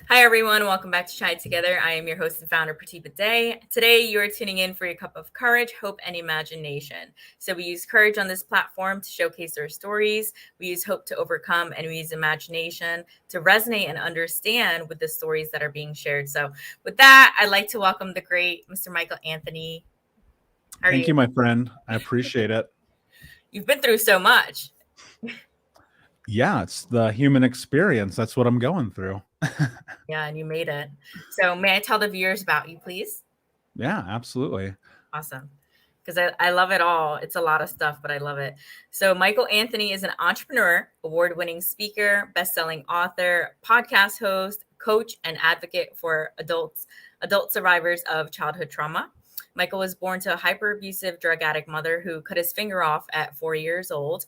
Hi, everyone. Welcome back to Chai Together. I am your host and founder, Pratibha Day. Today, you are tuning in for your cup of courage, hope, and imagination. So, we use courage on this platform to showcase our stories. We use hope to overcome, and we use imagination to resonate and understand with the stories that are being shared. So, with that, I'd like to welcome the great Mr. Michael Anthony. How are Thank you? you, my friend. I appreciate it. You've been through so much. Yeah, it's the human experience. That's what I'm going through. Yeah, and you made it. So, may I tell the viewers about you, please? Yeah, absolutely. Awesome. Because I love it all. It's a lot of stuff, but I love it. So, Michael Anthony is an entrepreneur, award winning speaker, best selling author, podcast host, coach, and advocate for adult survivors of childhood trauma. Michael was born to a hyper abusive drug addict mother who cut his finger off at 4 years old,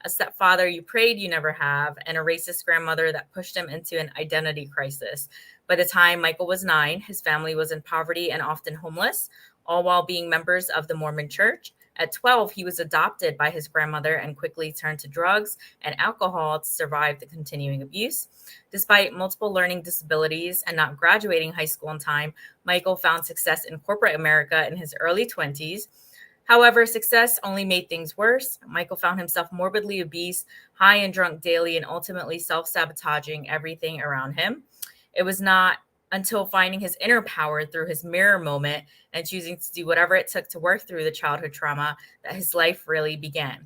a stepfather you prayed you never have, and a racist grandmother that pushed him into an identity crisis. By the time Michael was 9, his family was in poverty and often homeless, all while being members of the Mormon Church. At 12, he was adopted by his grandmother and quickly turned to drugs and alcohol to survive the continuing abuse. Despite multiple learning disabilities and not graduating high school in time, Michael found success in corporate America in his early 20s. However, success only made things worse. Michael found himself morbidly obese, high and drunk daily, and ultimately self sabotaging everything around him. It was not until finding his inner power through his mirror moment and choosing to do whatever it took to work through the childhood trauma that his life really began.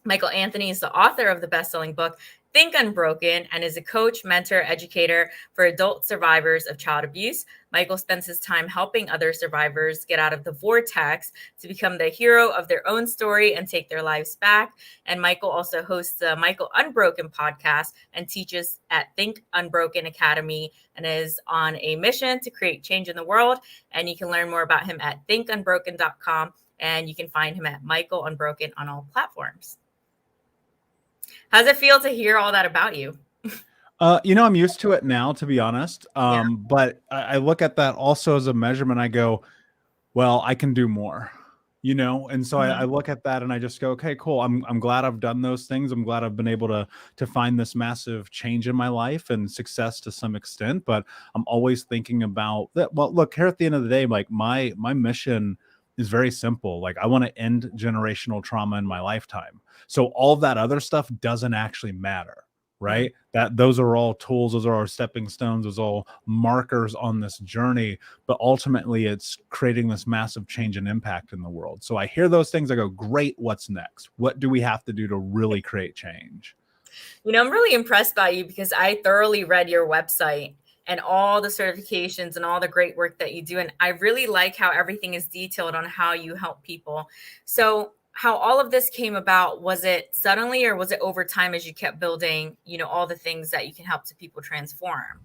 Michael Anthony is the author of the best-selling book Think Unbroken and is a coach, mentor, educator for adult survivors of child abuse. Michael spends his time helping other survivors get out of the vortex to become the hero of their own story and take their lives back. And Michael also hosts the Michael Unbroken podcast and teaches at Think Unbroken Academy and is on a mission to create change in the world. And you can learn more about him at thinkunbroken.com, and you can find him at Michael Unbroken on all platforms. How does it feel to hear all that about you? I'm used to it now, to be honest. Yeah. But I look at that also as a measurement. I go, well, I can do more, and so I Mhm. look at that and I just go, okay, cool. I'm glad I've done those things. I'm glad I've been able to find this massive change in my life and success to some extent. But I'm always thinking about that. Well, look, here at the end of the day, like my mission is very simple. Like I want to end generational trauma in my lifetime. So all that other stuff doesn't actually matter. Mm. Right. That those are all tools, those are our stepping stones, those are all markers on this journey, but ultimately it's creating this massive change and impact in the world. So I hear those things, I go, great, what's next? What do we have to do to really create change? I'm really impressed by you because I thoroughly read your website and all the certifications and all the great work that you do. And I really like how everything is detailed on how you help people. So, how all of this came about, was it suddenly or was it over time as you kept building, all the things that you can help to people transform?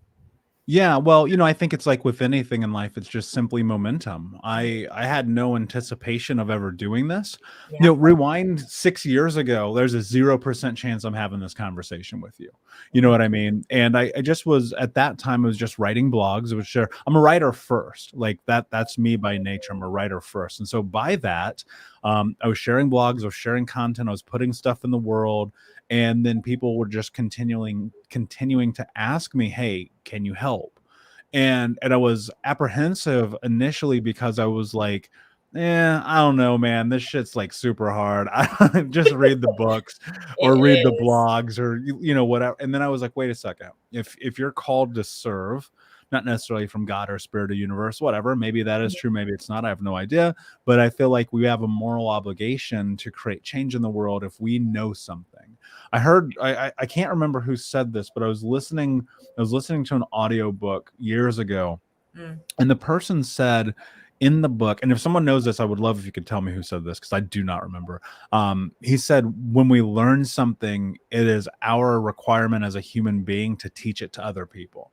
Yeah, well, I think it's like with anything in life, it's just simply momentum. I had no anticipation of ever doing this. Yeah. Rewind 6 years ago, there's a 0% chance I'm having this conversation with you. You know Mhm. what I mean? And I just was at that time, I was just writing blogs. It was sure I'm a writer first. Like that's me by nature. I'm a writer first. And so by that, I was sharing blogs, I was sharing content, I was putting stuff in the world, and then people were just continuing to ask me, hey, can you help? And I was apprehensive initially because I was like, I don't know, man, this shit's like super hard. I just read the books It or read the is. blogs or whatever. And then I was like, wait a second, if you're called to serve, not necessarily from God or spirit or universe, whatever, maybe that is true, maybe it's not, I have no idea, but I feel like we have a moral obligation to create change in the world if we know something. I can't remember who said this, but I was listening to an audiobook years ago, Mm. and the person said in the book, and if someone knows this, I would love if you could tell me who said this because I do not remember. He said, when we learn something, it is our requirement as a human being to teach it to other people.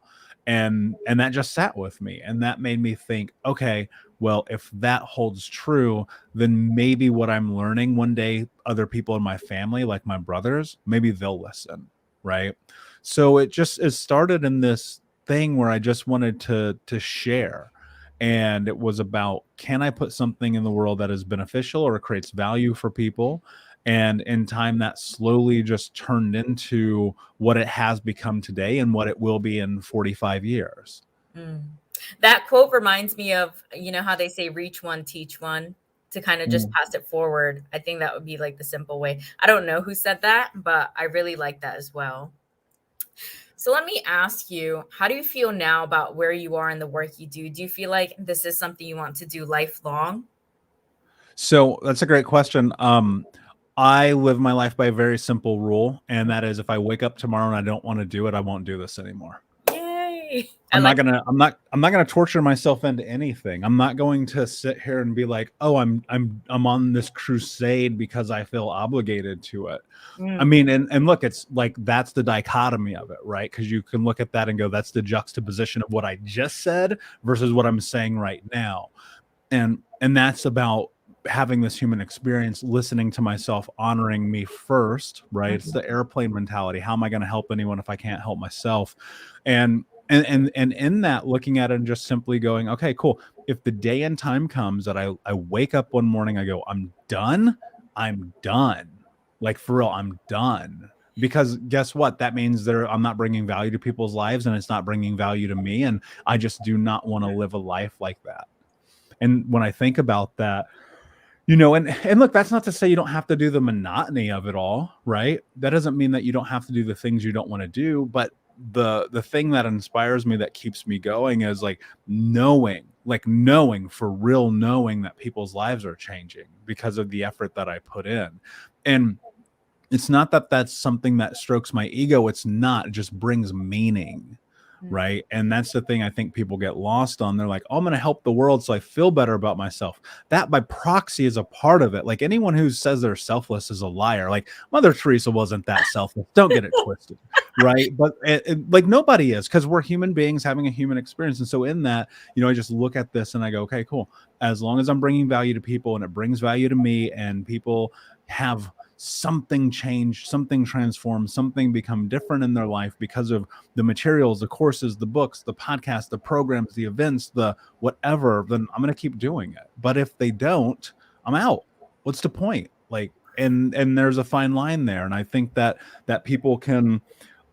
And that just sat with me. And that made me think, okay, well, if that holds true, then maybe what I'm learning one day, other people in my family, like my brothers, maybe they'll listen. Right. So it started in this thing where I just wanted to share. And it was about, can I put something in the world that is beneficial or creates value for people? And in time, that slowly just turned into what it has become today and what it will be in 45 years. Mm. That quote reminds me of, you know, how they say reach one, teach one, to kind of just Mm. pass it forward. I think that would be like the simple way. I don't know who said that, but I really like that as well. So let me ask you, how do you feel now about where you are in the work you do? Do you feel like this is something you want to do lifelong? So that's a great question. I live my life by a very simple rule, and that is if I wake up tomorrow and I don't want to do it, I won't do this anymore. Yay. I I'm like not gonna I'm not gonna torture myself into anything. I'm not going to sit here and be like, oh, I'm on this crusade because I feel obligated to it. I mm, mean, and look, it's like that's the dichotomy of it, right? Because you can look at that and go, that's the juxtaposition of what I just said versus what I'm saying right now. And that's about having this human experience, listening to myself, honoring me first, right? It's mhm, the airplane mentality. How am I going to help anyone if I can't help myself? And in that, looking at it and just simply going, okay, cool. If the day and time comes that I wake up one morning, I go, I'm done. I'm done. Like for real, I'm done. Because guess what? That means I'm not bringing value to people's lives, and it's not bringing value to me. And I just do not want to live a life like that. And when I think about that, and look, that's not to say you don't have to do the monotony of it all, right? That doesn't mean that you don't have to do the things you don't want to do, but the thing that inspires me, that keeps me going, is like knowing for real, knowing that people's lives are changing because of the effort that I put in. And it's not that that's something that strokes my ego. It's not. It just brings meaning, mm. right? And that's the thing I think people get lost on. They're like, oh, I'm going to help the world so I feel better about myself. That by proxy is a part of it. Like anyone who says they're selfless is a liar. Like Mother Teresa wasn't that selfless. Don't get it twisted, right? But like nobody is, because we're human beings having a human experience. And so in that, I just look at this and I go, okay, cool. As long as I'm bringing value to people and it brings value to me, and people have something change, something transform, something become different in their life because of the materials, the courses, the books, the podcasts, the programs, the events, the whatever, then I'm going to keep doing it. But if they don't, I'm out. What's the point? Like, and there's a fine line there. And I think that people can,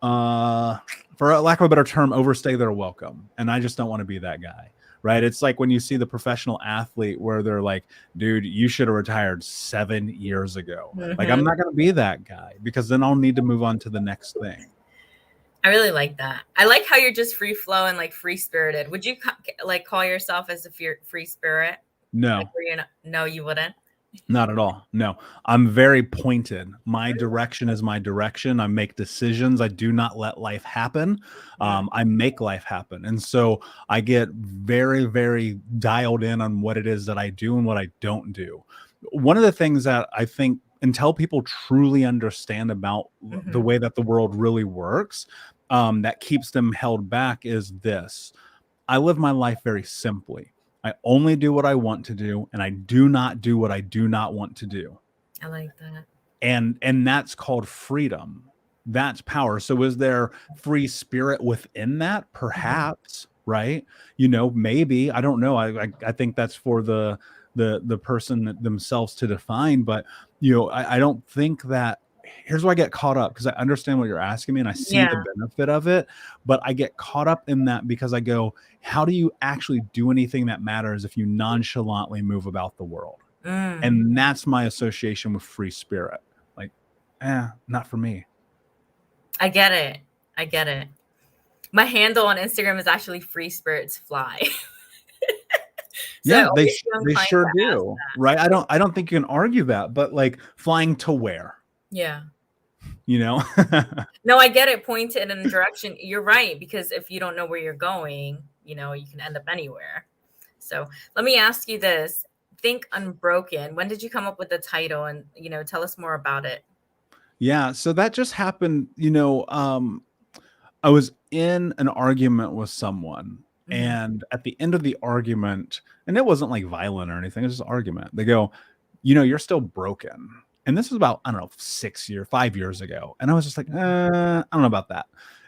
for lack of a better term, overstay their welcome. And I just don't want to be that guy. Right. It's like when you see the professional athlete where they're like, dude, you should have retired 7 years ago. Like, I'm Mhm. not going to be that guy, because then I'll need to move on to the next thing. I really like that. I like how you're just free flow and like free spirited. Would you like call yourself as a free spirit? Like, No, no, you wouldn't. not at all. No, I'm very pointed. My direction is my direction. I make decisions. I do not let life happen. Mm, I make life happen. And so I get very, very dialed in on what it is that I do and what I don't do. One of the things that I think, until people truly understand about the mhm. way that the world really works, that keeps them held back, is this: I live my life very simply. I only do what I want to do, and I do not do what I do not want to do. I like that. And that's called freedom. That's power. So is there free spirit within that? Mhm. Perhaps, right? Maybe. I don't know. I think that's for the person themselves to define. But I don't think that. Here's where I get caught up, because I understand what you're asking me and I see the Yeah. benefit of it, but I get caught up in that because I go, how do you actually do anything that matters if you nonchalantly move about the world? Mm. And that's my association with free spirit. Like, not for me. I get it. I get it. My handle on Instagram is actually free spirits fly. So I Yeah, always feel they inclined sure to ask do, that. right? I don't think you can argue that, but like, flying to where, Yeah. you know? No, I get it. Pointed in a direction. You're right, because if you don't know where you're going, you can end up anywhere. So let me ask you this. Think Unbroken. When did you come up with the title? And, tell us more about it. Yeah, so that just happened, I was in an argument with someone, Mhm. and at the end of the argument, and it wasn't like violent or anything, it was just an argument. They go, you're still broken. And this was about, I don't know, 5 years ago. And I was just like, I don't know about that.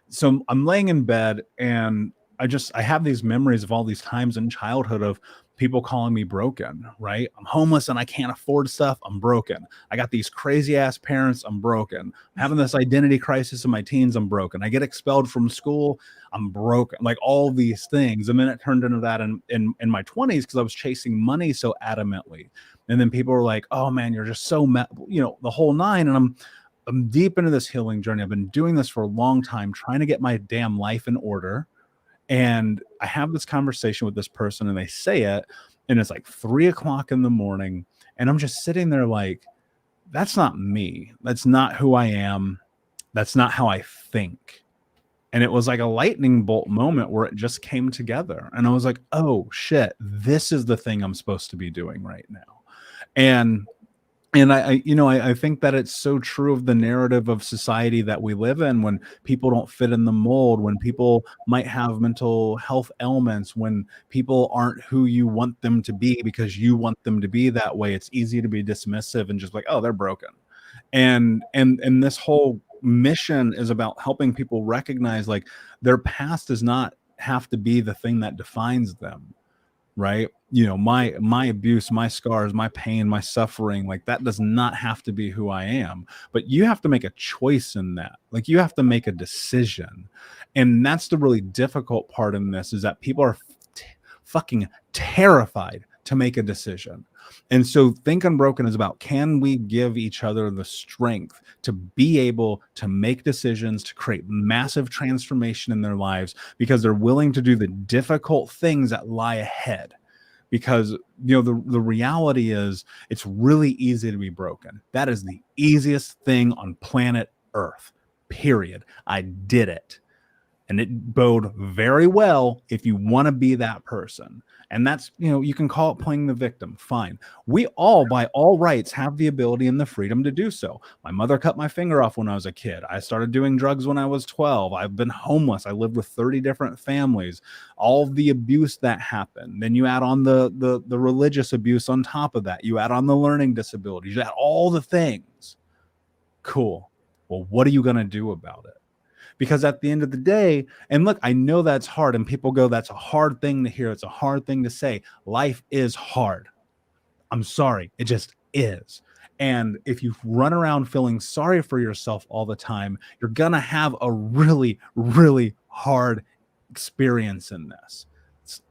So I'm laying in bed, and I have these memories of all these times in childhood of people calling me broken, right? I'm homeless and I can't afford stuff. I'm broken. I got these crazy ass parents. I'm broken. I'm having this identity crisis in my teens. I'm broken. I get expelled from school. I'm broken. Like all these things. And then it turned into that in my 20s because I was chasing money so adamantly. And then people were like, oh man, you're just so, the whole nine. And I'm deep into this healing journey. I've been doing this for a long time, trying to get my damn life in order. And I have this conversation with this person and they say it, and it's like 3:00 in the morning. And I'm just sitting there like, that's not me. That's not who I am. That's not how I think. And it was like a lightning bolt moment where it just came together. And I was like, oh shit, this is the thing I'm supposed to be doing right now. And I think that it's so true of the narrative of society that we live in, when people don't fit in the mold, when people might have mental health ailments, when people aren't who you want them to be because you want them to be that way. It's easy to be dismissive and just like, oh, they're broken. And this whole mission is about helping people recognize like their past does not have to be the thing that defines them, right? My abuse, my scars, my pain, my suffering, like that does not have to be who I am. But you have to make a choice in that. Like you have to make a decision. And that's the really difficult part in this, is that people are fucking terrified to make a decision. And so Think Unbroken is about, can we give each other the strength to be able to make decisions, to create massive transformation in their lives, because they're willing to do the difficult things that lie ahead. Because the reality is, it's really easy to be broken. That is the easiest thing on planet Earth, period. I did it. And it bode very well if you want to be that person. And that's, you can call it playing the victim. Fine. We all, by all rights, have the ability and the freedom to do so. My mother cut my finger off when I was a kid. I started doing drugs when I was 12. I've been homeless. I lived with 30 different families. All of the abuse that happened. Then you add on the religious abuse on top of that. You add on the learning disabilities. You add all the things. Cool. Well, what are you going to do about it? Because at the end of the day, and look, I know that's hard, and people go, that's a hard thing to hear. It's a hard thing to say. Life is hard. I'm sorry. It just is. And if you run around feeling sorry for yourself all the time, you're going to have a really, really hard experience in this.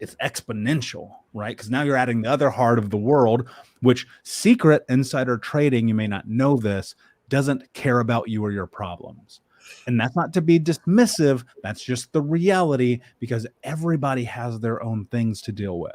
It's exponential, right? Because now you're adding the other hard of the world, which secret insider trading, you may not know this, doesn't care about you or your problems. And that's not to be dismissive. That's just the reality, because everybody has their own things to deal with.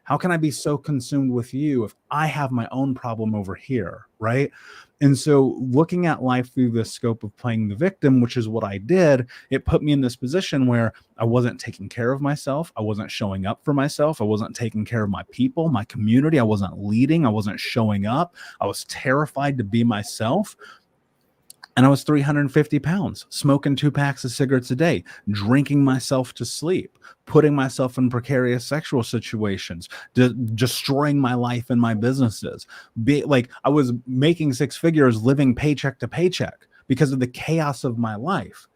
How can I be so consumed with you if I have my own problem over here, right? And so looking at life through the scope of playing the victim, which is what I did, it put me in this position where I wasn't taking care of myself. I wasn't showing up for myself. I wasn't taking care of my people, my community. I wasn't leading. I wasn't showing up. I was terrified to be myself. And I was 350 pounds, smoking 2 packs of cigarettes a day, drinking myself to sleep, putting myself in precarious sexual situations, destroying my life and my businesses. I was making 6 figures, living paycheck to paycheck because of the chaos of my life.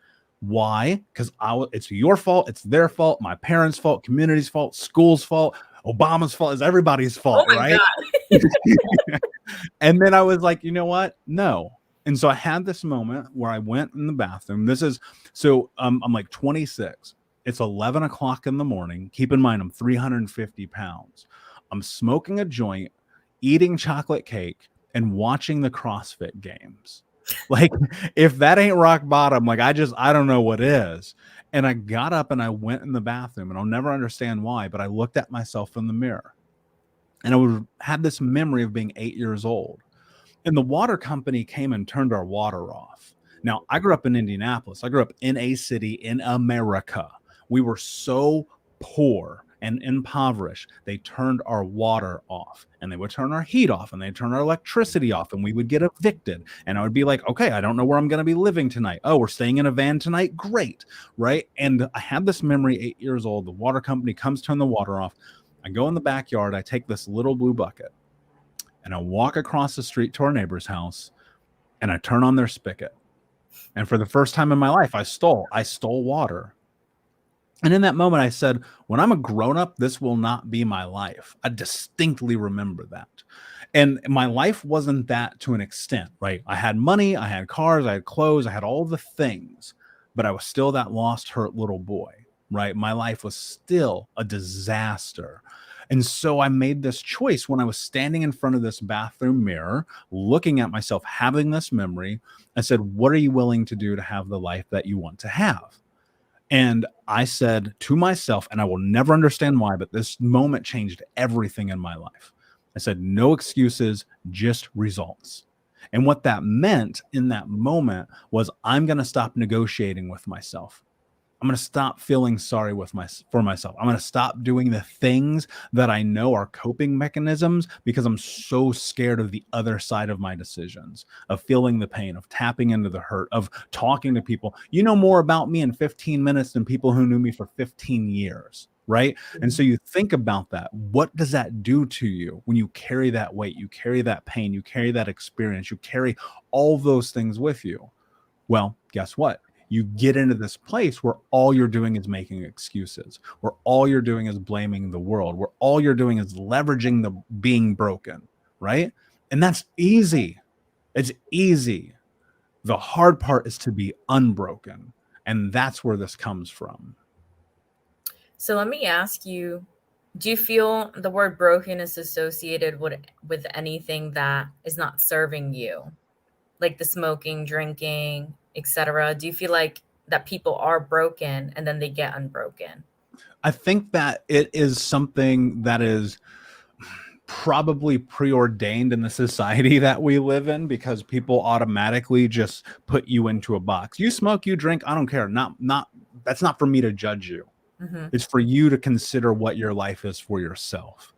Why? Because it's your fault. It's their fault. My parents' fault, community's fault, school's fault, Obama's fault. It's everybody's fault, Oh my right? God. And then I was like, you know what? No. And so I had this moment where I went in the bathroom. I'm like 26. It's 11 o'clock in the morning. Keep in mind, I'm 350 pounds. I'm smoking a joint, eating chocolate cake, and watching the CrossFit games. Like, if that ain't rock bottom, like I don't know what is. And I got up and I went in the bathroom, and I'll never understand why, but I looked at myself in the mirror, and I had this memory of being 8 years old. And the water company came and turned our water off. Now, I grew up in Indianapolis. I grew up in a city in America. We were so poor and impoverished. They turned our water off, and they would turn our heat off, and they'd turn our electricity off, and we would get evicted. And I would be like, okay, I don't know where I'm going to be living tonight. Oh, we're staying in a van tonight. Great. Right. And I had this memory, 8 years old. The water company comes, turn the water off. I go in the backyard. I take this little blue bucket, and I walk across the street to our neighbor's house, and I turn on their spigot. And for the first time in my life, I stole water. And in that moment, I said, when I'm a grown up, this will not be my life. I distinctly remember that. And my life wasn't that to an extent, right? I had money, I had cars, I had clothes, I had all the things, but I was still that lost, hurt little boy, right? My life was still a disaster. And so I made this choice when I was standing in front of this bathroom mirror, looking at myself, having this memory. I said, what are you willing to do to have the life that you want to have? And I said to myself, and I will never understand why, but this moment changed everything in my life. I said, no excuses, just results. And what that meant in that moment was I'm going to stop negotiating with myself. I'm going to stop feeling sorry for myself. I'm going to stop doing the things that I know are coping mechanisms because I'm so scared of the other side of my decisions, of feeling the pain, of tapping into the hurt, of talking to people. You know more about me in 15 minutes than people who knew me for 15 years, right? And so you think about that. What does that do to you when you carry that weight, you carry that pain, you carry that experience, you carry all those things with you? Well, guess what? You get into this place where all you're doing is making excuses, where all you're doing is blaming the world, where all you're doing is leveraging the being broken, right? And that's easy. It's easy. The hard part is to be unbroken. And that's where this comes from. So let me ask you, do you feel the word broken is associated with anything that is not serving you? Like the smoking, drinking, etc. Do you feel like that people are broken and then they get unbroken? I think that it is something that is probably preordained in the society that we live in because people automatically just put you into a box. You smoke, you drink, I don't care. Not that's not for me to judge you. Mm-hmm. It's for you to consider what your life is for yourself.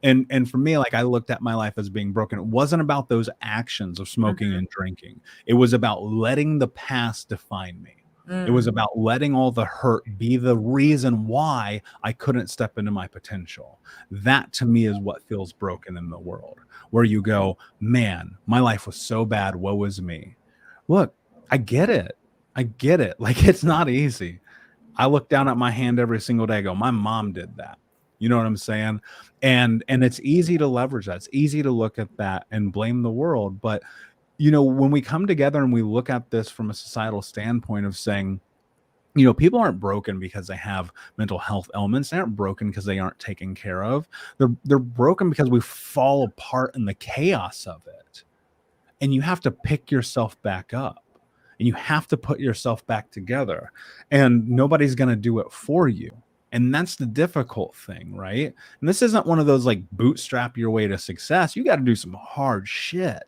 And for me, like I looked at my life as being broken. It wasn't about those actions of smoking Mm-hmm. and drinking. It was about letting the past define me. It was Mm. about letting all the hurt be the reason why I couldn't step into my potential. That to me is what feels broken in the world, where you go, man, my life was so bad. Woe is me. Look, I get it. I get it. Like it's not easy. I look down at my hand every single day. I go, my mom did that. You know what I'm saying? And it's easy to leverage that. It's easy to look at that and blame the world. But when we come together and we look at this from a societal standpoint of saying, people aren't broken because they have mental health ailments. They aren't broken because they aren't taken care of. They're broken because we fall apart in the chaos of it. And you have to pick yourself back up. And you have to put yourself back together. And nobody's going to do it for you. And that's the difficult thing, right? And this isn't one of those like bootstrap your way to success. You got to do some hard shit.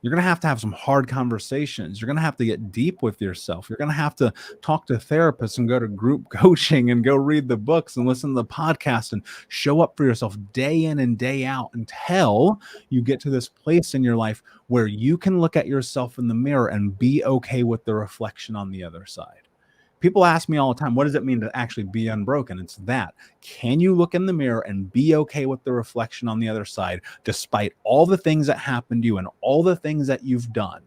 You're going to have some hard conversations. You're going to have to get deep with yourself. You're going to have to talk to therapists and go to group coaching and go read the books and listen to the podcast and show up for yourself day in and day out until you get to this place in your life where you can look at yourself in the mirror and be okay with the reflection on the other side. People ask me all the time, what does it mean to actually be unbroken? It's that. Can you look in the mirror and be okay with the reflection on the other side, despite all the things that happened to you and all the things that you've done?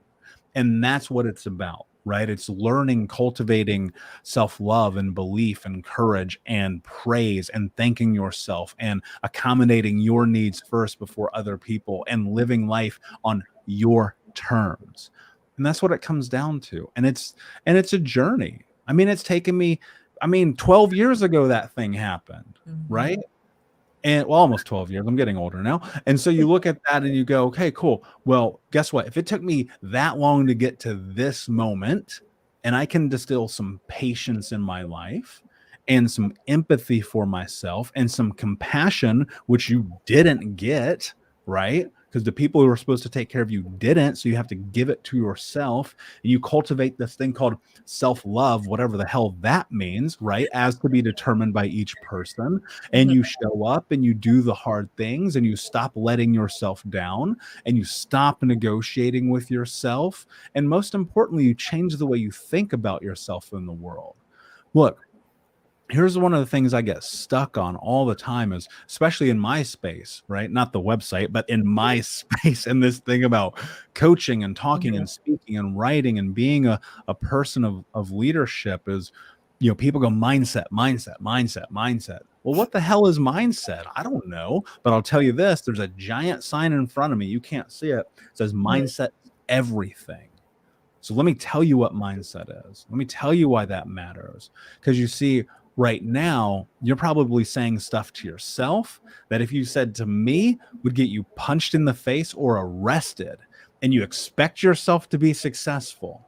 And that's what it's about, right? It's learning, cultivating self-love and belief and courage and praise and thanking yourself and accommodating your needs first before other people and living life on your terms. And that's what it comes down to. And it's a journey. I mean, it's taken me, 12 years ago that thing happened, Mm-hmm. right? And well, almost 12 years. I'm getting older now. And so you look at that and you go, okay, cool. Well, guess what? If it took me that long to get to this moment and I can distill some patience in my life and some empathy for myself and some compassion, which you didn't get, right? Because the people who were supposed to take care of you didn't. So you have to give it to yourself. And you cultivate this thing called self-love, whatever the hell that means, right? As to be determined by each person. And Mm-hmm. you show up and you do the hard things and you stop letting yourself down and you stop negotiating with yourself. And most importantly, you change the way you think about yourself in the world. Look, here's one of the things I get stuck on all the time is, especially in my space, right? Not the website, but in my space, and this thing about coaching and talking Mm-hmm. and speaking and writing and being a person of leadership is People go mindset, mindset, mindset, mindset. Well, what the hell is mindset? I don't know, but I'll tell you this, there's a giant sign in front of me. You can't see it. It says mindset is everything. So let me tell you what mindset is. Let me tell you why that matters. Because you see, right now, you're probably saying stuff to yourself that if you said to me would get you punched in the face or arrested, and you expect yourself to be successful.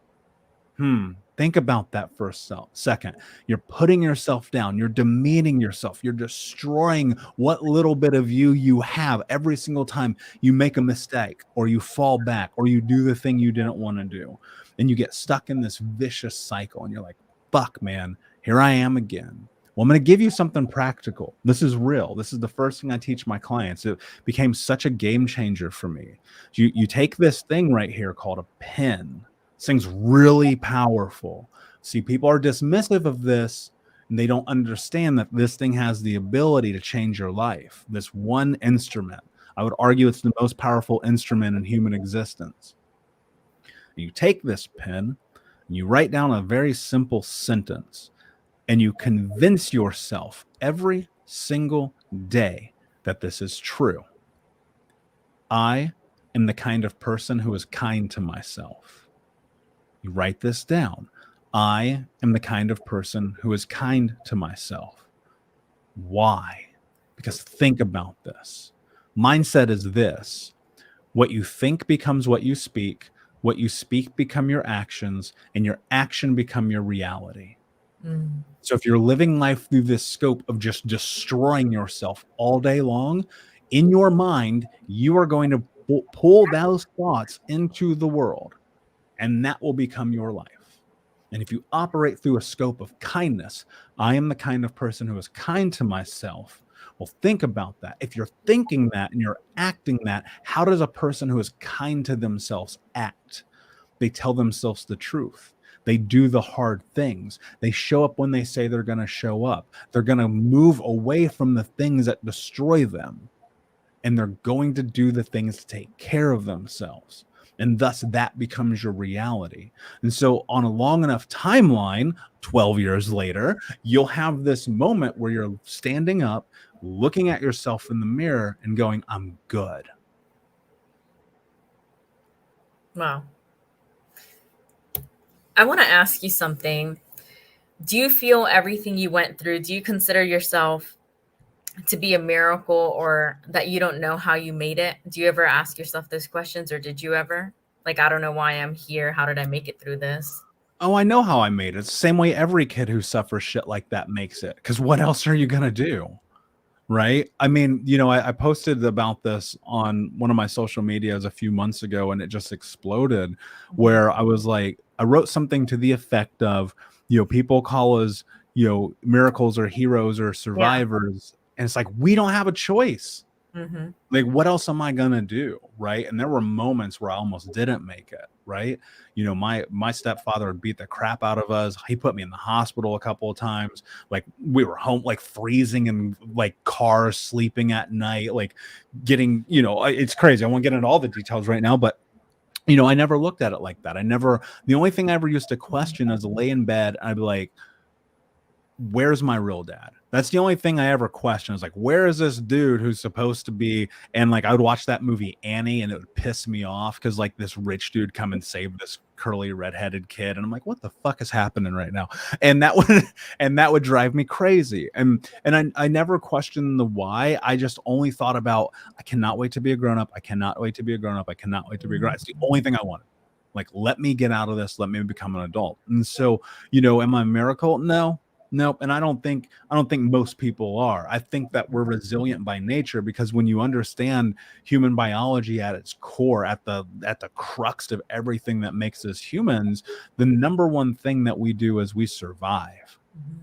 Think about that for a second. You're putting yourself down. You're demeaning yourself. You're destroying what little bit of you have every single time you make a mistake or you fall back or you do the thing you didn't want to do. And you get stuck in this vicious cycle. And you're like, fuck, man, here I am again. Well, I'm going to give you something practical. This is real. This is the first thing I teach my clients. It became such a game changer for me. You take this thing right here called a pen. This thing's really powerful. See, people are dismissive of this, and they don't understand that this thing has the ability to change your life. This one instrument. I would argue it's the most powerful instrument in human existence. You take this pen, and you write down a very simple sentence, and you convince yourself every single day that this is true. I am the kind of person who is kind to myself. You write this down. I am the kind of person who is kind to myself. Why? Because think about this. Mindset is this. What you think becomes what you speak become your actions, and your action become your reality. So if you're living life through this scope of just destroying yourself all day long, in your mind, you are going to pull those thoughts into the world, and that will become your life. And if you operate through a scope of kindness, I am the kind of person who is kind to myself. Well, think about that. If you're thinking that and you're acting that, how does a person who is kind to themselves act? They tell themselves the truth. They do the hard things. They show up when they say they're going to show up. They're going to move away from the things that destroy them. And they're going to do the things to take care of themselves. And thus that becomes your reality. And so on a long enough timeline, 12 years later, you'll have this moment where you're standing up, looking at yourself in the mirror and going, I'm good. Wow. I want to ask you something. Do you feel everything you went through, do you consider yourself to be a miracle, or that you don't know how you made it? Do you ever ask yourself those questions, or did you ever? Like, I don't know why I'm here. How did I make it through this? Oh, I know how I made it. It's the same way every kid who suffers shit like that makes it. Because what else are you going to do? Right? I mean, I posted about this on one of my social medias a few months ago, and it just exploded, where I was like, I wrote something to the effect of, people call us, miracles or heroes or survivors. And it's like, we don't have a choice. Like, what else am I gonna do? Right? And there were moments where I almost didn't make it. Right? My stepfather would beat the crap out of us. He put me in the hospital a couple of times. Like, we were home, like freezing in like cars, sleeping at night, like getting, it's crazy. I won't get into all the details right now, but I never looked at it like that. The only thing I ever used to question is lay in bed, I'd be like, where's my real dad? That's the only thing I ever questioned. Is like, where is this dude who's supposed to be? And like, I would watch that movie Annie, and it would piss me off because like this rich dude come and save this curly redheaded kid, and I'm like, what the fuck is happening right now? And that would drive me crazy. And I never questioned the why. I just only thought about, I cannot wait to be a grown up. I cannot wait to be a grown up. I cannot wait to be a grown up. It's the only thing I wanted. Like, let me get out of this. Let me become an adult. And so, am I a miracle? No. Nope. And I don't think most people are. I think that we're resilient by nature, because when you understand human biology at its core, at the crux of everything that makes us humans, the number one thing that we do is we survive.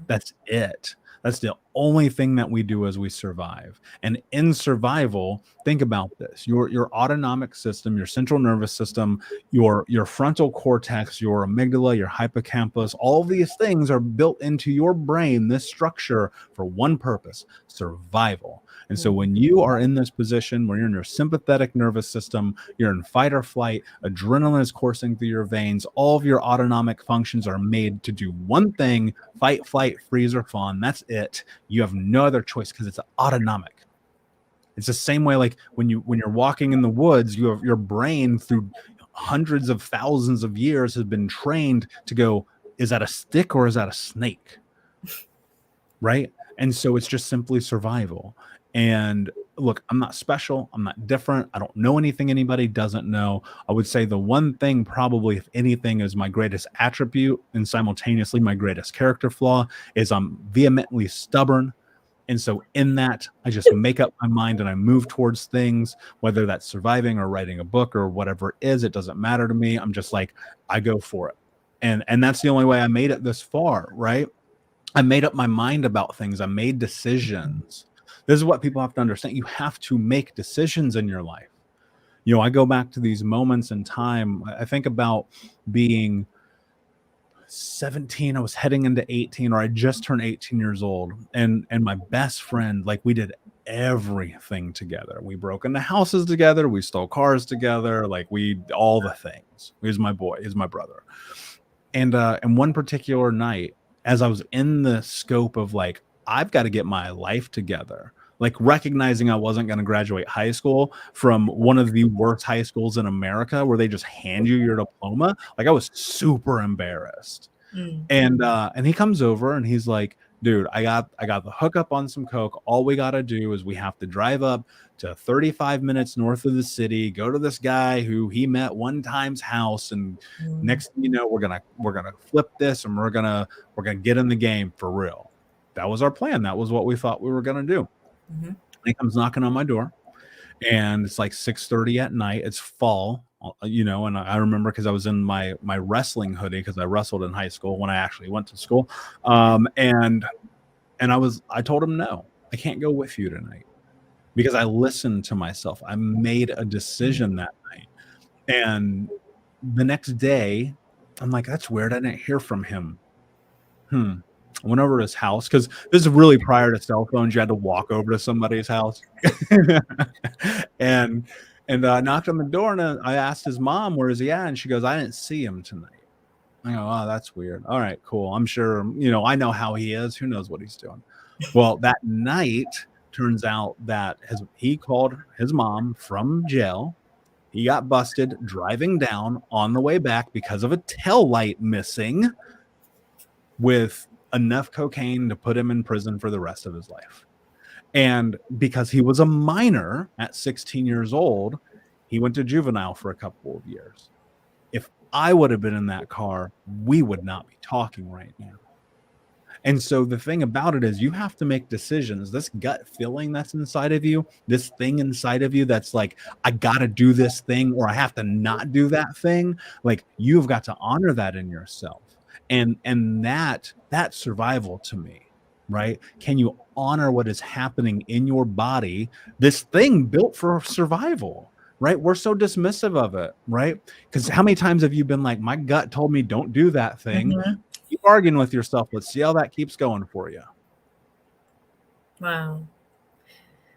That's it. That's the only thing that we do as we survive. And in survival, think about this. Your autonomic system, your central nervous system, your frontal cortex, your amygdala, your hippocampus, all these things are built into your brain, this structure for one purpose, survival. And so when you are in this position where you're in your sympathetic nervous system, you're in fight or flight, adrenaline is coursing through your veins, all of your autonomic functions are made to do one thing: fight, flight, freeze, or fawn. That's it. You have no other choice because it's autonomic. It's the same way like when you're walking in the woods, you have your brain through hundreds of thousands of years has been trained to go, is that a stick or is that a snake? Right? And so it's just simply survival. And look, I'm not special. I'm not different. I don't know anything anybody doesn't know. I would say the one thing, probably, if anything, is my greatest attribute and simultaneously my greatest character flaw is I'm vehemently stubborn. And so in that, I just make up my mind and I move towards things, whether that's surviving or writing a book or whatever it is. It doesn't matter to me. I'm just like, I go for it. And that's the only way I made it this far, right? I made up my mind about things. I made decisions. This is what people have to understand. You have to make decisions in your life. You know, I go back to these moments in time. I think about being 17, I was heading into 18, or I just turned 18 years old. And my best friend, like, we did everything together. We broke into houses together. We stole cars together. Like, we, all the things. He was my boy. He's my brother. And one particular night, as I was in the scope of like, I've got to get my life together, like recognizing I wasn't going to graduate high school from one of the worst high schools in America where they just hand you your diploma. Like, I was super embarrassed. And he comes over and he's like, dude, I got the hookup on some coke. All we got to do is we have to drive up to 35 minutes north of the city, go to this guy who he met one time's house, and next thing you know, we're gonna flip this and we're gonna get in the game for real. That was our plan. That was what we thought we were gonna do. And he comes knocking on my door, and it's like 6:30 at night. It's fall, you know, and I remember because I was in my wrestling hoodie because I wrestled in high school when I actually went to school. And I told him, no, I can't go with you tonight, because I listened to myself. I made a decision that night. And the next day, I'm like, that's weird. I didn't hear from him. I went over to his house, because this is really prior to cell phones. You had to walk over to somebody's house. and I knocked on the door, and I asked his mom, where is he at? And she goes, I didn't see him tonight. I go, oh, that's weird. All right, cool. I'm sure, you know, I know how he is. Who knows what he's doing? Well, that night, turns out that he called his mom from jail. He got busted driving down on the way back because of a tail light missing, with enough cocaine to put him in prison for the rest of his life. And because he was a minor at 16 years old, he went to juvenile for a couple of years. If I would have been in that car, we would not be talking right now. And so the thing about it is, you have to make decisions. This gut feeling that's inside of you, this thing inside of you that's like, I got to do this thing, or I have to not do that thing. Like, you've got to honor that in yourself. And that's survival to me, right? Can you honor what is happening in your body? This thing built for survival, right? We're so dismissive of it, right? Because how many times have you been like, my gut told me don't do that thing? Keep arguing with yourself. Let's see how that keeps going for you. Wow.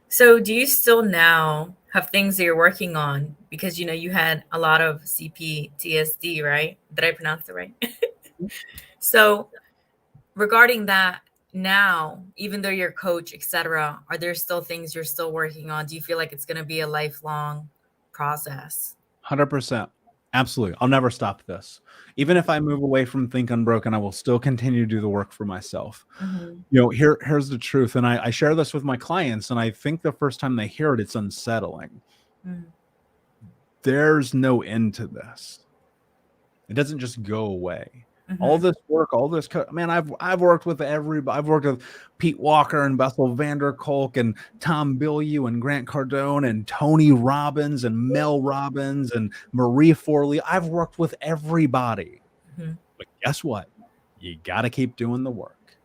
So do you still now have things that you're working on? Because, you know, you had a lot of CPTSD, right? Did I pronounce it right? So regarding that now, even though you're a coach, etc., are there still things you're still working on? Do you feel like it's going to be a lifelong process? 100%. Absolutely. I'll never stop this. Even if I move away from Think Unbroken, I will still continue to do the work for myself. You know, here's the truth. And I share this with my clients, and I think the first time they hear it, it's unsettling. There's no end to this. It doesn't just go away. All this work, all this, man, I've worked with I've worked with Pete Walker and Bethel Vanderkolk and Tom Bilyeu and Grant Cardone and Tony Robbins and Mel Robbins and Marie Forleo. I've worked with everybody. But guess what? You got to keep doing the work.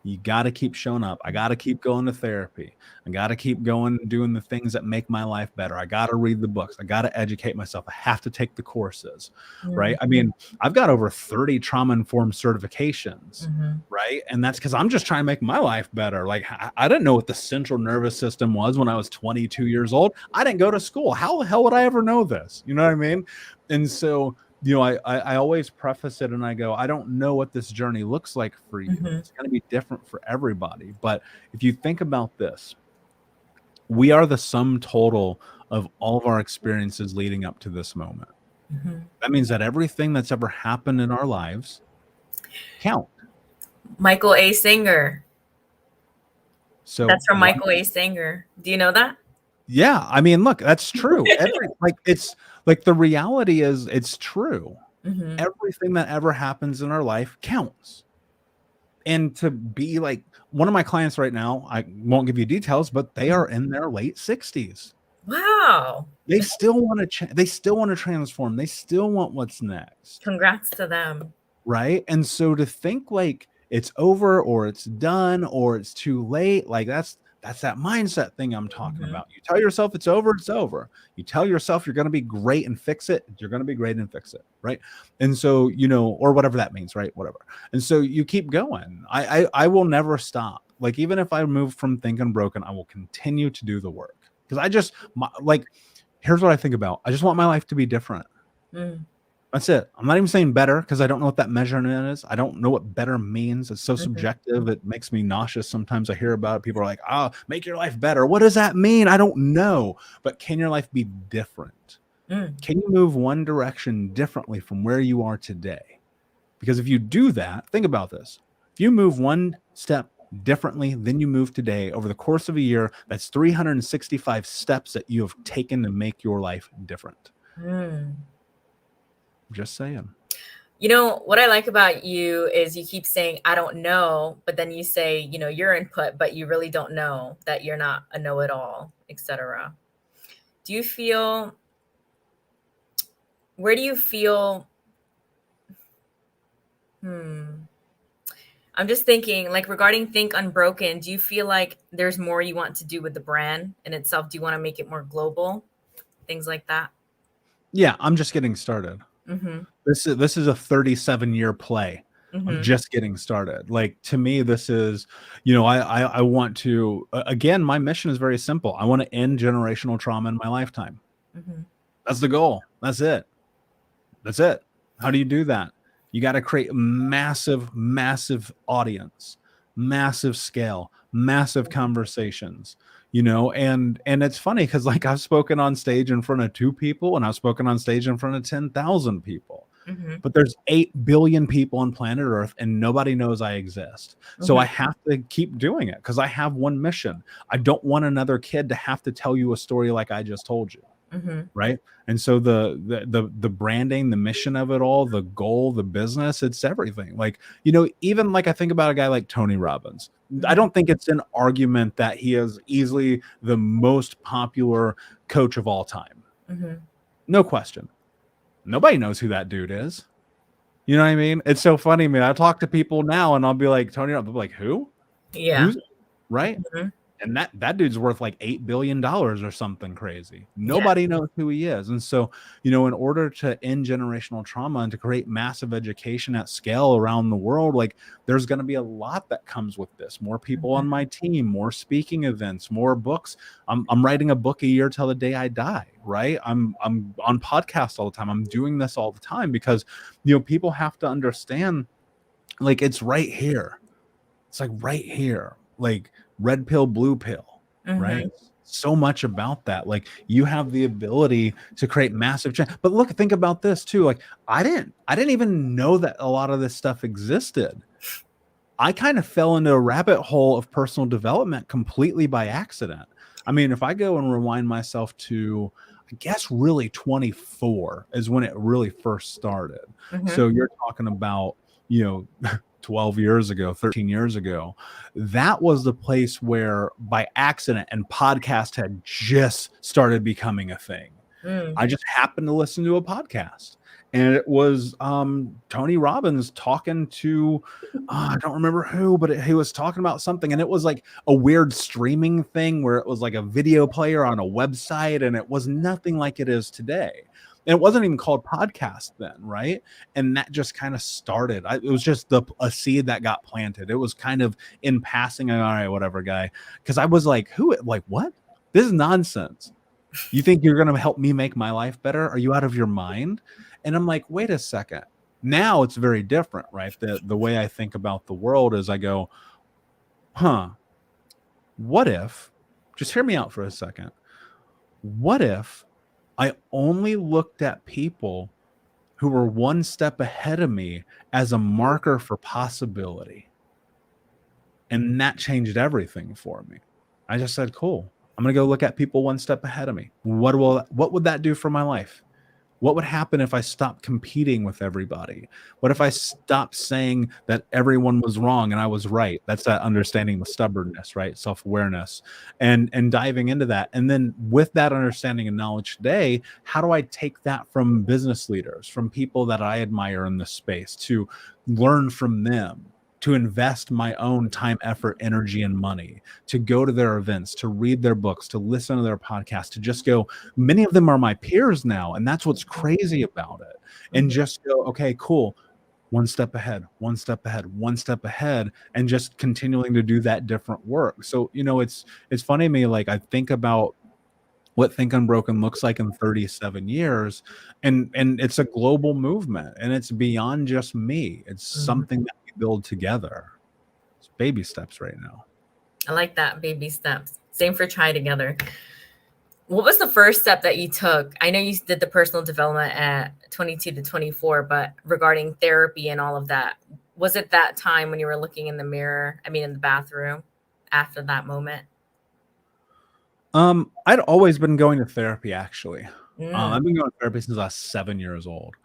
You got to keep showing up. I got to keep going to therapy. I got to keep going and doing the things that make my life better. I got to read the books. I got to educate myself. I have to take the courses, right? I mean, I've got over 30 trauma-informed certifications, right? And that's because I'm just trying to make my life better. Like, I didn't know what the central nervous system was when I was 22 years old. I didn't go to school. How the hell would I ever know this? You know what I mean? And so, you know, I always preface it and I go, I don't know what this journey looks like for you. It's going to be different for everybody. But if you think about this, we are the sum total of all of our experiences leading up to this moment. That means that everything that's ever happened in our lives count. Michael A. Singer. So that's from Michael A. Singer. Do you know that? Yeah, I mean, look, that's true. It's like the reality is it's true. Everything that ever happens in our life counts. And to be like one of my clients right now, I won't give you details, but they are in their late 60s. Wow. They still want to they still want to transform. They still want what's next. Congrats to them. Right? And so to think like it's over or it's done or it's too late, like that's that mindset thing I'm talking about. You tell yourself it's over, it's over. You tell yourself you're going to be great and fix it, you're going to be great and fix it, right? And so, you know, or whatever that means, right? Whatever. And so you keep going. I will never stop. Like, even if I move from thinking broken, I will continue to do the work. Because I just, here's what I think about. I just want my life to be different. That's it. I'm not even saying better because I don't know what that measurement is. I don't know what better means. It's so subjective. It makes me nauseous. Sometimes I hear about it. People are like, oh, make your life better. What does that mean? I don't know. But can your life be different? Can you move one direction differently from where you are today? Because if you do that, think about this. If you move one step differently than you move today over the course of a year, that's 365 steps that you have taken to make your life different. Just saying. You know, what I like about you is you keep saying, I don't know, but then you say, you know, your input, but you really don't know, that you're not a know-it-all, etc. Do you feel, where do you feel, I'm just thinking, like, regarding Think Unbroken, do you feel like there's more you want to do with the brand in itself? Do you want to make it more global? Things like that? Yeah, I'm just getting started. This is a 37-year play. I'm just getting started. Like, to me, this is, you know, I want to, again, my mission is very simple. I want to end generational trauma in my lifetime. That's the goal. That's it. That's it. How do you do that? You got to create a massive, massive audience, massive scale, massive conversations. You know, and it's funny because, like, I've spoken on stage in front of 2 people and I've spoken on stage in front of 10,000 people. But there's 8 billion people on planet Earth and nobody knows I exist. So I have to keep doing it because I have one mission. I don't want another kid to have to tell you a story like I just told you. Right. And so the branding, the mission of it all, the goal, the business, it's everything. Like, you know, even like I think about a guy like Tony Robbins. I don't think it's an argument that he is easily the most popular coach of all time. No question. Nobody knows who that dude is. You know what I mean? It's so funny, man. I talk to people now and I'll be like, Tony Robbins, like, who? Yeah. Who's, right? And that dude's worth like $8 billion or something crazy. Nobody knows who he is. And so, you know, in order to end generational trauma and to create massive education at scale around the world, like, there's going to be a lot that comes with this. More people on my team, more speaking events, more books. I'm writing a book a year till the day I die, right? I'm on podcasts all the time. I'm doing this all the time because, you know, people have to understand, like, it's right here. It's like right here. Like, red pill, blue pill, right? So much about that. Like, you have the ability to create massive change. But look, think about this too. Like, I didn't even know that a lot of this stuff existed. I kind of fell into a rabbit hole of personal development completely by accident. I mean, if I go and rewind myself to, I guess, really 24 is when it really first started. So you're talking about, you know, 12 years ago, 13 years ago, that was the place where by accident and podcast had just started becoming a thing. Mm. I just happened to listen to a podcast, and it was Tony Robbins talking to I don't remember who, but he was talking about something, and it was like a weird streaming thing where it was like a video player on a website, and it was nothing like it is today. And it wasn't even called podcast then, right? And that just kind of started. It was just a seed that got planted. It was kind of in passing, and all right, whatever, guy. Because I was like, who? Like, what? This is nonsense. You think you're going to help me make my life better? Are you out of your mind? And I'm like, wait a second. Now it's very different, right? The way I think about the world is I go, what if, just hear me out for a second. What if I only looked at people who were one step ahead of me as a marker for possibility? And that changed everything for me. I just said, cool. I'm going to go look at people one step ahead of me. What would that do for my life? What would happen if I stopped competing with everybody? What if I stopped saying that everyone was wrong and I was right? That's that understanding with stubbornness, right? Self-awareness and diving into that. And then with that understanding and knowledge today, how do I take that from business leaders, from people that I admire in this space, to learn from them, to invest my own time, effort, energy, and money, to go to their events, to read their books, to listen to their podcasts, to just go, many of them are my peers now. And that's what's crazy about it. And just go, okay, cool. One step ahead, one step ahead, one step ahead, and just continuing to do that different work. So, it's funny to me, like I think about what Think Unbroken looks like in 37 years. And it's a global movement, and it's beyond just me. It's something that we build together. It's baby steps right now. I like that, baby steps. Same for Try Together. What was the first step that you took? I know you did the personal development at 22 to 24, but regarding therapy and all of that, was it that time when you were looking in the mirror, in the bathroom after that moment? I'd always been going to therapy, actually. Mm. I've been going to therapy since I was 7 years old,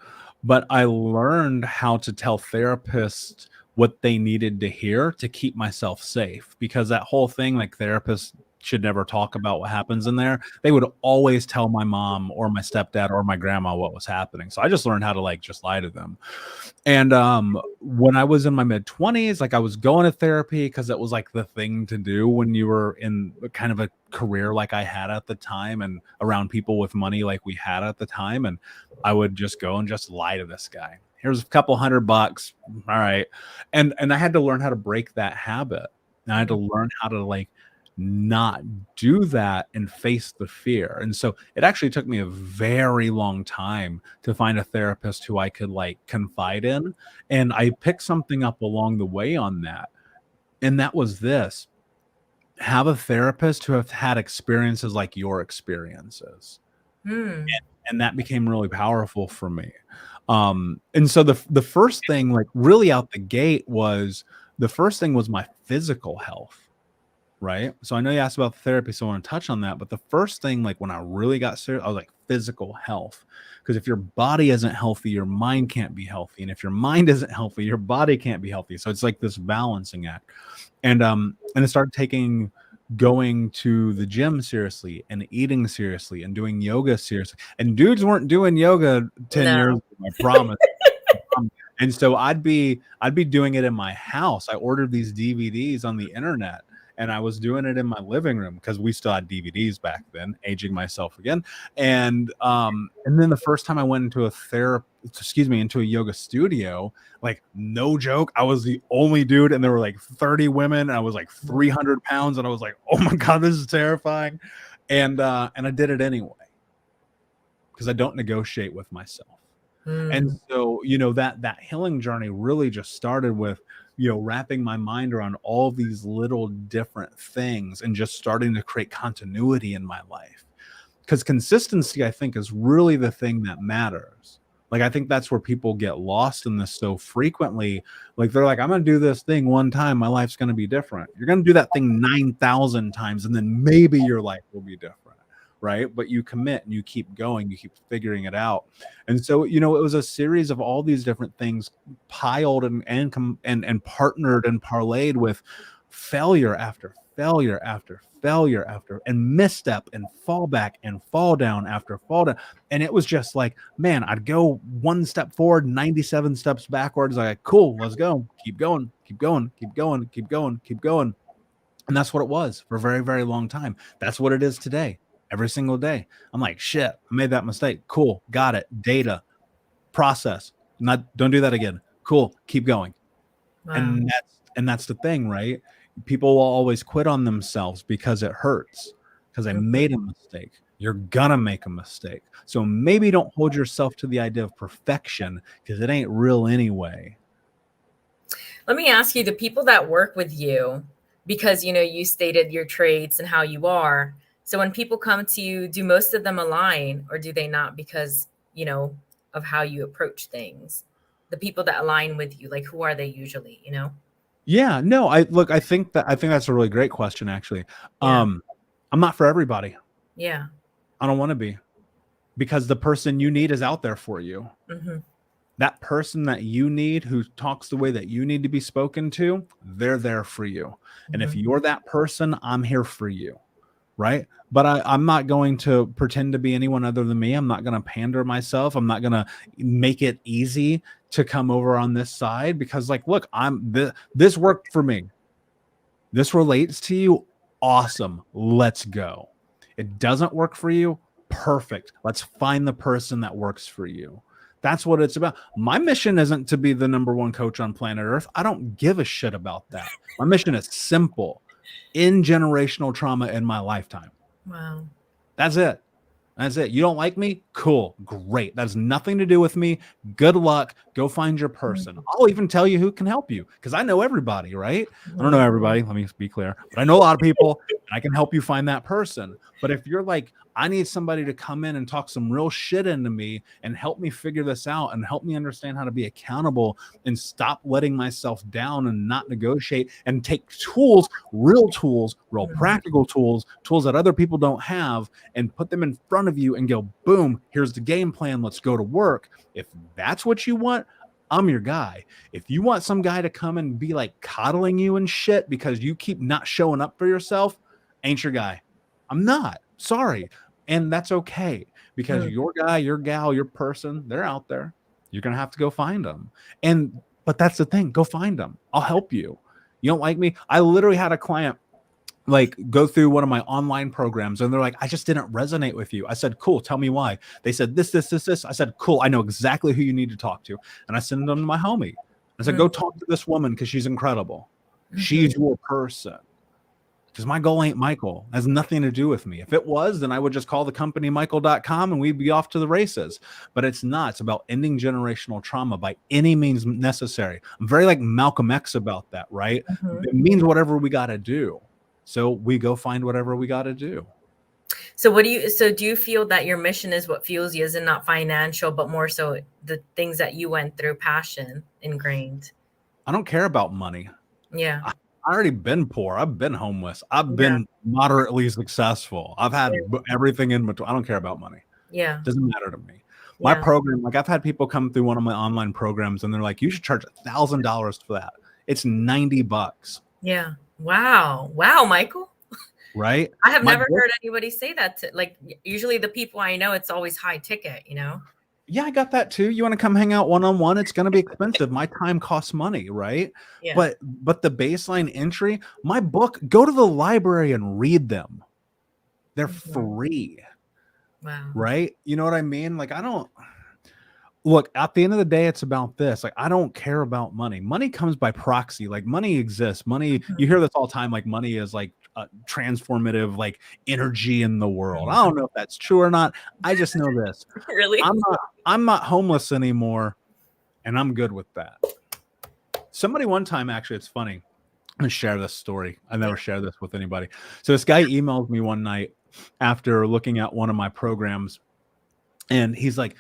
but I learned how to tell therapists what they needed to hear to keep myself safe, because that whole thing, like therapists should never talk about what happens in there. They would always tell my mom or my stepdad or my grandma what was happening. So I just learned how to like just lie to them. And when I was in my mid-20s, like I was going to therapy because it was like the thing to do when you were in kind of a career like I had at the time, and around people with money like we had at the time. And I would just go and just lie to this guy. Here's a couple $100. All right. And I had to learn how to break that habit. And I had to learn how to like not do that and face the fear. And so it actually took me a very long time to find a therapist who I could like confide in. And I picked something up along the way on that. And that was this: have a therapist who have had experiences like your experiences. Hmm. And that became really powerful for me. And so the first thing, like really out the gate, was my physical health. Right. So I know you asked about therapy, so I want to touch on that. But the first thing, like when I really got serious, I was like physical health. Because if your body isn't healthy, your mind can't be healthy. And if your mind isn't healthy, your body can't be healthy. So it's like this balancing act. And I started going to the gym seriously, and eating seriously, and doing yoga seriously. And dudes weren't doing yoga 10 years ago, I promise. And so I'd be doing it in my house. I ordered these DVDs on the internet, and I was doing it in my living room because we still had DVDs back then, aging myself again. And then the first time I went into into a yoga studio, like no joke, I was the only dude, and there were like 30 women, and I was like 300 pounds, and I was like, oh my God, this is terrifying. And I did it anyway, because I don't negotiate with myself. And so, that healing journey really just started with, wrapping my mind around all these little different things and just starting to create continuity in my life. Because consistency, I think, is really the thing that matters. Like, I think that's where people get lost in this so frequently. Like, they're like, I'm going to do this thing one time, my life's going to be different. You're going to do that thing 9,000 times, and then maybe your life will be different. Right. But you commit and you keep going, you keep figuring it out. And so, it was a series of all these different things piled and partnered and parlayed with failure after failure after failure after and misstep and fall back and fall down after fall down. And it was just like, man, I'd go one step forward, 97 steps backwards. Like, cool, let's go. Keep going, keep going, keep going, keep going, keep going. And that's what it was for a very, very long time. That's what it is today. Every single day. I'm like, shit, I made that mistake. Cool. Got it. Data, process. Don't do that again. Cool. Keep going. Wow. And that's the thing, right? People will always quit on themselves because it hurts, because they made a mistake. You're gonna make a mistake. So maybe don't hold yourself to the idea of perfection, because it ain't real anyway. Let me ask you, the people that work with you, because you stated your traits and how you are. So when people come to you, do most of them align, or do they not, because of how you approach things? The people that align with you, like, who are they usually? Yeah, no, I think that's a really great question, actually. Yeah. I'm not for everybody. Yeah. I don't want to be, because the person you need is out there for you. Mm-hmm. That person that you need, who talks the way that you need to be spoken to, they're there for you. Mm-hmm. And if you're that person, I'm here for you. Right. But I'm not going to pretend to be anyone other than me. I'm not going to pander myself. I'm not going to make it easy to come over on this side, because, like, look, this worked for me. This relates to you. Awesome. Let's go. It doesn't work for you. Perfect. Let's find the person that works for you. That's what it's about. My mission isn't to be the #1 coach on planet Earth. I don't give a shit about that. My mission is simple. End generational trauma in my lifetime. Wow. That's it. That's it. You don't like me? Cool. Great. That has nothing to do with me. Good luck. Go find your person. I'll even tell you who can help you, because I know everybody, right? I don't know everybody. Let me be clear. But I know a lot of people, and I can help you find that person. But if you're like, I need somebody to come in and talk some real shit into me and help me figure this out and help me understand how to be accountable and stop letting myself down and not negotiate and take tools, real practical tools that other people don't have, and put them in front of you and go, boom, here's the game plan. Let's go to work. If that's what you want, I'm your guy. If you want some guy to come and be like coddling you and shit because you keep not showing up for yourself, ain't your guy. I'm not. Sorry. And that's okay, because your guy, your gal, your person, they're out there. You're going to have to go find them. But that's the thing. Go find them. I'll help you. You don't like me? I literally had a client like go through one of my online programs, and they're like, I just didn't resonate with you. I said, cool. Tell me why. They said this. I said, cool. I know exactly who you need to talk to. And I sent them to my homie. I said, go talk to this woman, because she's incredible. She's your person. Because my goal ain't Michael. It has nothing to do with me. If it was, then I would just call the company Michael.com and we'd be off to the races. But it's not. It's about ending generational trauma by any means necessary. I'm very like Malcolm X about that, right? It means whatever we got to do. So we go find whatever we got to do. So do you feel that your mission is what fuels you, is it not financial, but more so the things that you went through, passion ingrained? I don't care about money. Yeah. I already been poor. I've been homeless. I've been moderately successful. I've had everything in between. I don't care about money. Yeah. It doesn't matter to me. My program, like I've had people come through one of my online programs and they're like, you should charge $1,000 for that. It's $90. Yeah. Wow, Michael. Right. I have never heard anybody say that. Like, usually the people I know, it's always high ticket, Yeah, I got that too. You want to come hang out one-on-one? It's going to be expensive. My time costs money, right? Yeah. But the baseline entry, my book, go to the library and read them. They're free. Wow. Right? You know what I mean? Like, look, at the end of the day, it's about this. Like, I don't care about money. Money comes by proxy. Like, money exists. Money, you hear this all the time. Like, money is like a transformative, like, energy in the world. I don't know if that's true or not. I just know this. Really? I'm not homeless anymore, and I'm good with that. Somebody one time, actually, it's funny. I'm going to share this story. I never share this with anybody. So this guy emailed me one night after looking at one of my programs, and he's like,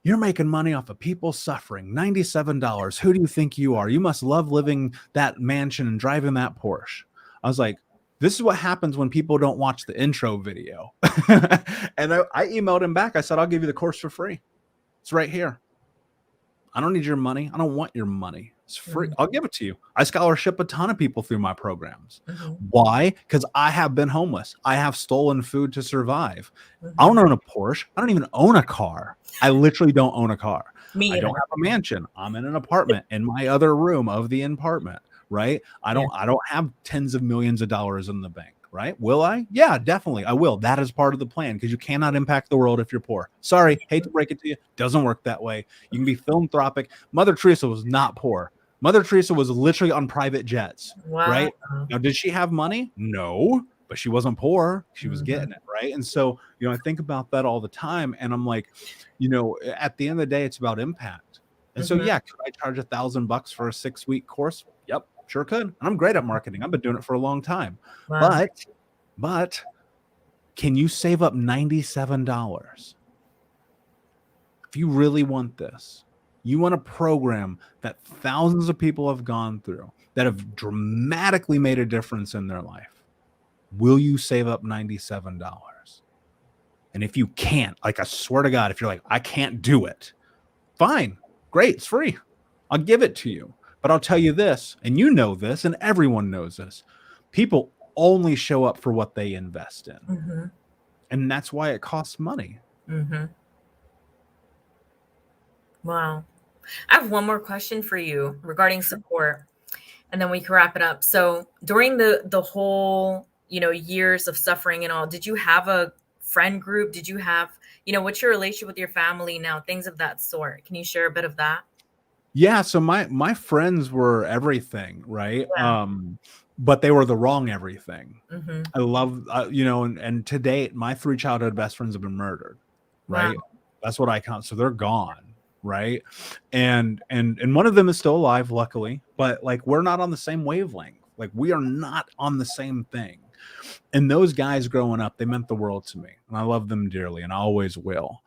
you're making money off of people suffering. $97. Who do you think you are? You must love living that mansion and driving that Porsche. I was like, this is what happens when people don't watch the intro video. And I emailed him back. I said, I'll give you the course for free. It's right here. I don't need your money. I don't want your money. It's free. I'll give it to you. I scholarship a ton of people through my programs. Why? Because I have been homeless. I have stolen food to survive. I don't own a Porsche. I don't even own a car. I literally don't own a car. Me I either. don't have a mansion. I'm in an apartment in my other room of the apartment, right? I don't have tens of millions of dollars in the bank, right? Will I? Yeah, definitely. I will. That is part of the plan because you cannot impact the world if you're poor. Sorry, hate to break it to you. Doesn't work that way. You can be philanthropic. Mother Teresa was not poor. Mother Teresa was literally on private jets, right? Now, did she have money? No, but she wasn't poor. She was getting it, right? And so, I think about that all the time. And I'm like, at the end of the day, it's about impact. And so, yeah, could I charge $1,000 for a 6-week course? Yep, sure could. And I'm great at marketing. I've been doing it for a long time. But can you save up $97? If you really want this, you want a program that thousands of people have gone through that have dramatically made a difference in their life. Will you save up $97? And if you can't, like, I swear to God, if you're like, I can't do it, fine, great, it's free. I'll give it to you. But I'll tell you this, and you know this, and everyone knows this. People only show up for what they invest in. And that's why it costs money. Wow. I have one more question for you regarding support, and then we can wrap it up. So during the whole, years of suffering and all, did you have a friend group? Did you have, what's your relationship with your family now? Things of that sort. Can you share a bit of that? Yeah, so my friends were everything, right? But they were the wrong everything. I love, and to date, my 3 childhood best friends have been murdered, right? Wow. That's what I count. So they're gone, right? And one of them is still alive, luckily, but like we're not on the same wavelength. Like we are not on the same thing. And those guys growing up, they meant the world to me, and I love them dearly, and I always will.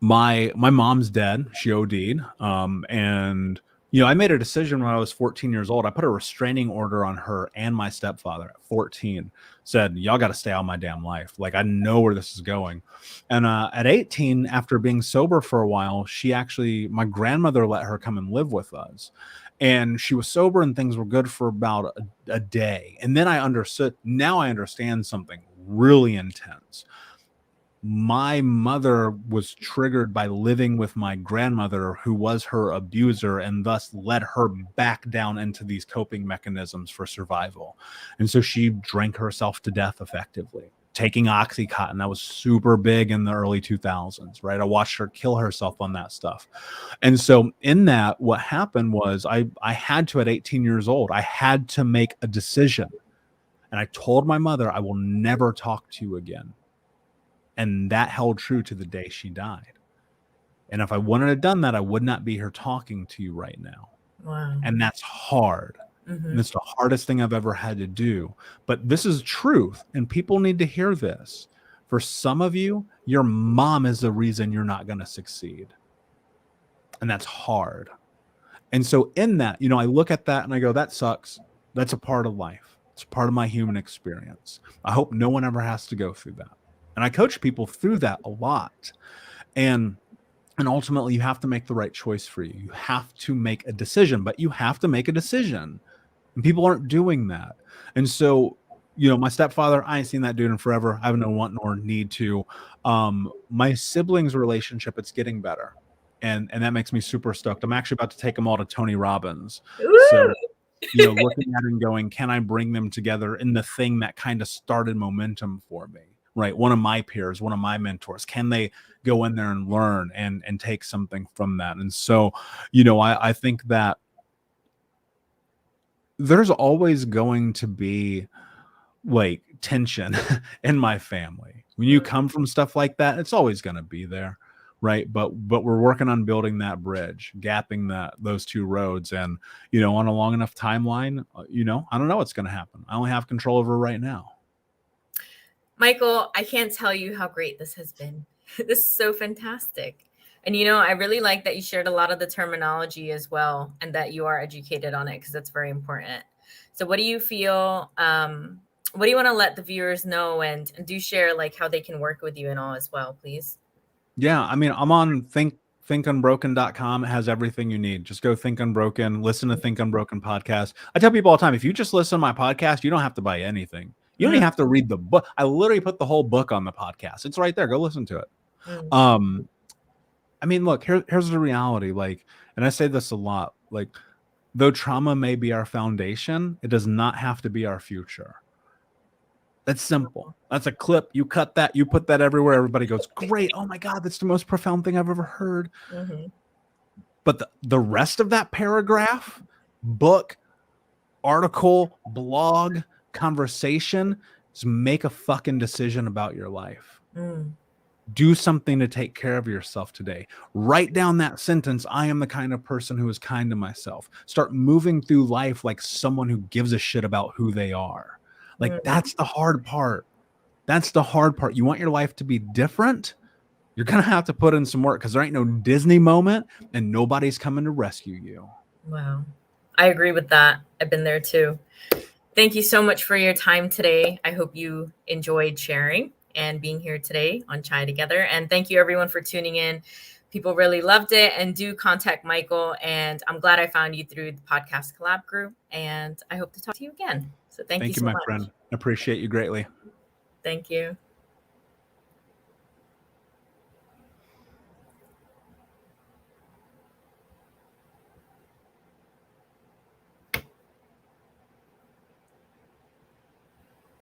My mom's dead. She OD'd. And I made a decision when I was 14 years old. I put a restraining order on her and my stepfather at 14. Said, y'all got to stay out of my damn life. Like, I know where this is going. And at 18, after being sober for a while, my grandmother let her come and live with us. And she was sober and things were good for about a day. And then I understood. Now I understand something really intense. My mother was triggered by living with my grandmother, who was her abuser, and thus led her back down into these coping mechanisms for survival. And so she drank herself to death effectively, taking Oxycontin. That was super big in the early 2000s, right? I watched her kill herself on that stuff. And so in that, what happened was I had to, at 18 years old, I had to make a decision. And I told my mother, I will never talk to you again. And that held true to the day she died. And if I wouldn't have done that, I would not be here talking to you right now. Wow. And that's hard. And it's the hardest thing I've ever had to do. But this is truth, and people need to hear this. For some of you, your mom is the reason you're not going to succeed. And that's hard. And so in that, I look at that and I go, that sucks. That's a part of life. It's part of my human experience. I hope no one ever has to go through that. And I coach people through that a lot. And ultimately, you have to make the right choice for you. You have to make a decision, but you have to make a decision. And people aren't doing that. And so, my stepfather, I ain't seen that dude in forever. I have no want nor need to. My siblings' relationship, it's getting better. And that makes me super stoked. I'm actually about to take them all to Tony Robbins. Ooh. So, looking at it and going, can I bring them together in the thing that kind of started momentum for me? Right. One of my peers, one of my mentors, can they go in there and learn and take something from that? And so, I think that there's always going to be like tension in my family. When you come from stuff like that, it's always going to be there. Right. But we're working on building that bridge, gapping those two roads. And, on a long enough timeline, I don't know what's going to happen. I only have control over right now. Michael, I can't tell you how great this has been. This is so fantastic. And, I really like that you shared a lot of the terminology as well, and that you are educated on it, because that's very important. So what do you feel? What do you want to let the viewers know, and do share like how they can work with you and all as well, please? Yeah. I mean, I'm on thinkunbroken.com. It has everything you need. Just go Think Unbroken, listen to Think Unbroken podcast. I tell people all the time, if you just listen to my podcast, you don't have to buy anything. You don't even have to read the book. I literally put the whole book on the podcast. It's right there. Go listen to it. I mean, look, here's the reality. Like, and I say this a lot, like, though trauma may be our foundation, it does not have to be our future. That's simple. That's a clip. You cut that, you put that everywhere. Everybody goes, great. Oh my God, that's the most profound thing I've ever heard. But the rest of that paragraph, book, article, blog, conversation, is make a fucking decision about your life. Do something to take care of yourself today. Write down that sentence. I am the kind of person who is kind to myself. Start moving through life like someone who gives a shit about who they are. Like, that's the hard part. That's the hard part. You want your life to be different? You're going to have to put in some work, because there ain't no Disney moment and nobody's coming to rescue you. Wow. I agree with that. I've been there too. Thank you so much for your time today. I hope you enjoyed sharing and being here today on Chai Together. And thank you everyone for tuning in. People really loved it, and do contact Michael. And I'm glad I found you through the podcast collab group, and I hope to talk to you again. So thank you so my much. friend. I appreciate you greatly. Thank you.